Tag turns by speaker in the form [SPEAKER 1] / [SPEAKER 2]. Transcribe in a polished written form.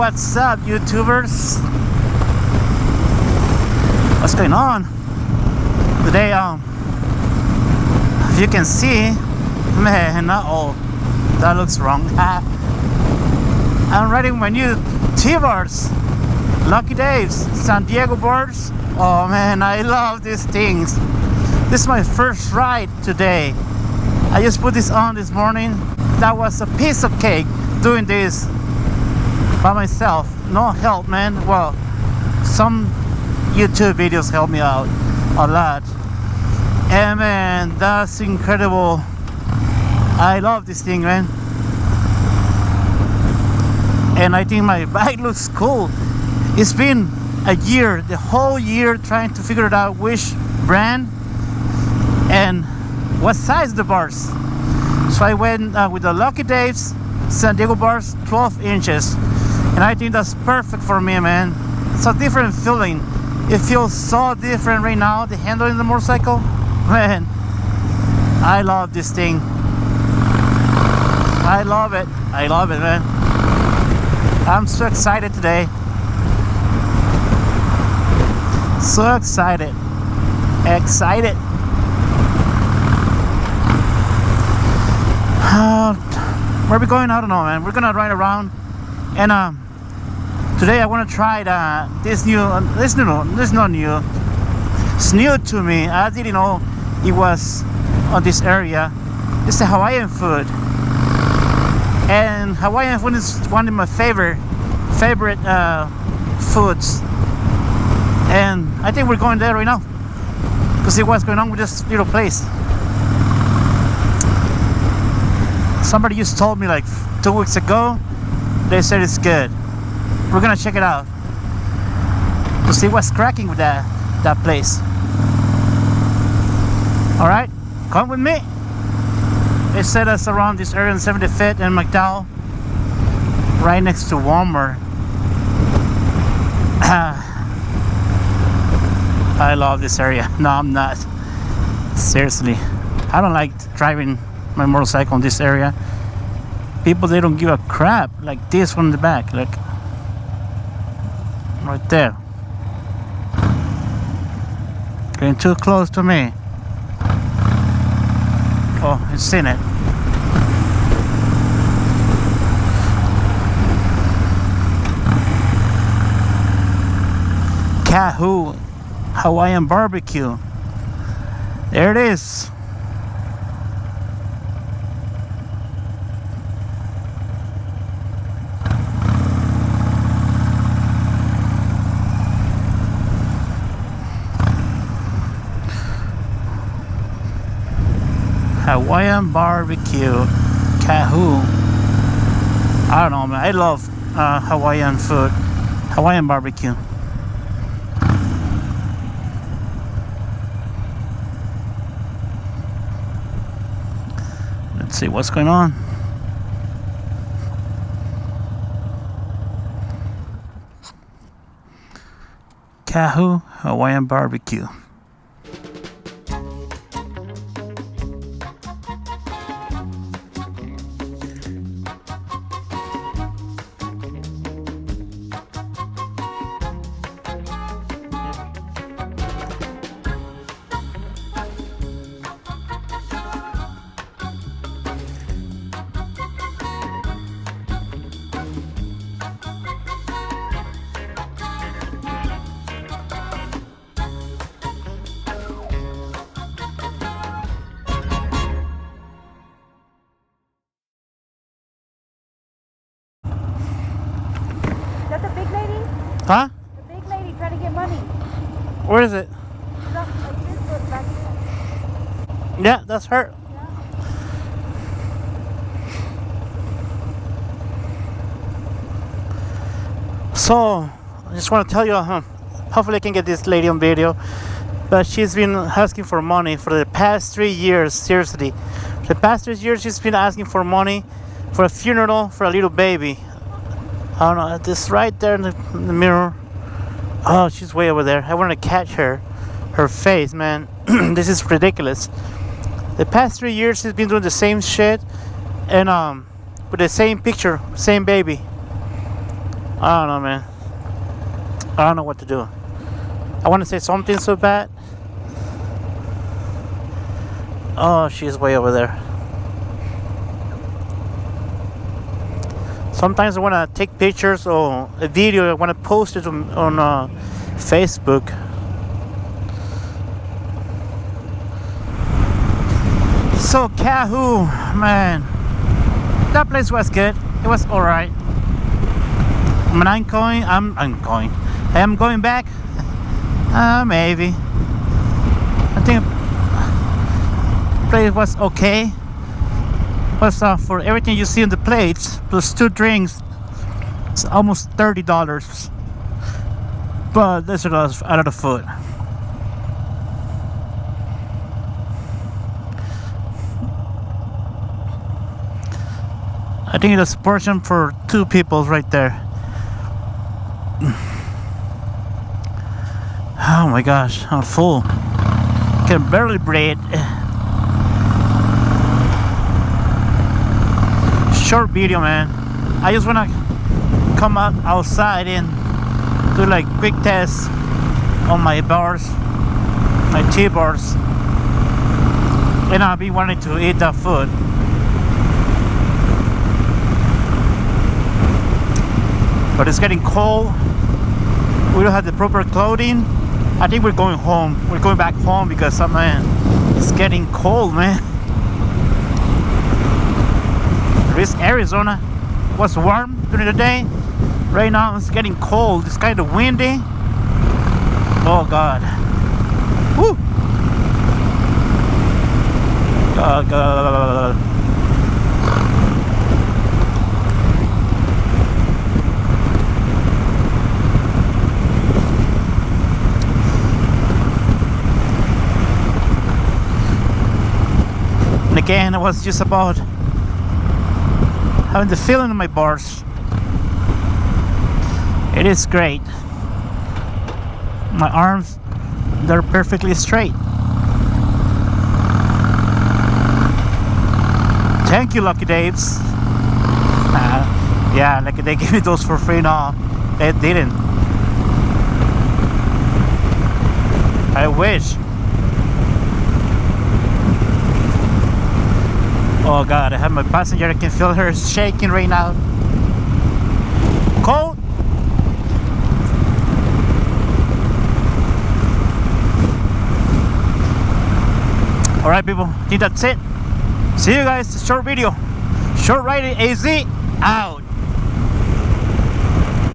[SPEAKER 1] what's up, YouTubers? What's going on? Today, if you can see, man, that looks wrong. I'm riding my new Tbars, Lucky Dave's, San Diego bars. Oh man, I love these things. This is my first ride today. I just put this on this morning. That was a piece of cake doing this by myself. No help, man. Well, some YouTube videos help me out a lot. And man, that's incredible. I love this thing, man. And I think my bike looks cool. It's been a year, the whole year, trying to figure it out which brand and what size the bars. So I went with the Lucky Dave's San Diego bars, 12 inches. And I think that's perfect for me, man. It's a different feeling. It feels so different right now, the handling the motorcycle. Man, I love this thing. I love it, man. I'm so excited today. So excited. Where are we going? I don't know, man. We're gonna ride around, and today I want to try this not new. It's new to me. I didn't know it was on this area. It's the Hawaiian food, and Hawaiian food is one of my favorite foods. And I think we're going there right now to see what's going on with this little place. Somebody just told me like 2 weeks ago, they said it's good. We're gonna check it out to see what's cracking with that place. Alright, come with me. They set us around this area in 75th and McDowell, right next to Walmart. I love this area. No, I'm not. Seriously, I don't like driving my motorcycle in this area. People, they don't give a crap. Like this one in the back, like right there, getting too close to me. Oh, it's seen it. Kahoo Hawaiian barbecue. There it is. Hawaiian barbecue, Kahoo. I don't know, man. I love Hawaiian food, Hawaiian barbecue. Let's see what's going on. Kahoo Hawaiian barbecue. Huh?
[SPEAKER 2] The big lady trying to get money.
[SPEAKER 1] Where is it? Yeah, that's her.
[SPEAKER 2] Yeah.
[SPEAKER 1] So, I just want to tell you, hopefully I can get this lady on video, but she's been asking for money for the past 3 years, seriously. The past 3 years she's been asking for money for a funeral for a little baby. I don't know, this right there in the mirror. Oh, she's way over there. I want to catch her face, man. This is ridiculous. The past 3 years she's been doing the same shit, and with the same picture, same baby. I don't know, man. I don't know what to do. I want to say something so bad. Oh, she's way over there. Sometimes I want to take pictures or a video. I want to post it on Facebook. So Kahoo, man, that place was good. It was all right. When I'm going, I am going back. Maybe. I think the place was okay. But for everything you see on the plates plus 2 drinks, it's almost $30. But this is out of the food. I think it's a portion for 2 people right there. Oh my gosh, I'm full. Can barely breathe. Short video, man. I just wanna come outside and do like quick tests on my bars, my Tbars, and I'll be wanting to eat that food. But it's getting cold. We don't have the proper clothing. I think we're going home. We're going back home because, man, it's getting cold, man. This Arizona was warm during the day. Right now it's getting cold. It's kind of windy. Oh God. Woo. God. And again, it was just about having the feeling in my bars. It is great. My arms, they're perfectly straight. Thank you, Lucky Daves. Yeah, like they gave me those for free. No, they didn't. I wish. Oh God, I have my passenger. I can feel her shaking right now. Cold. Alright people, I think that's it. See you guys, short video. Short Ride AZ out.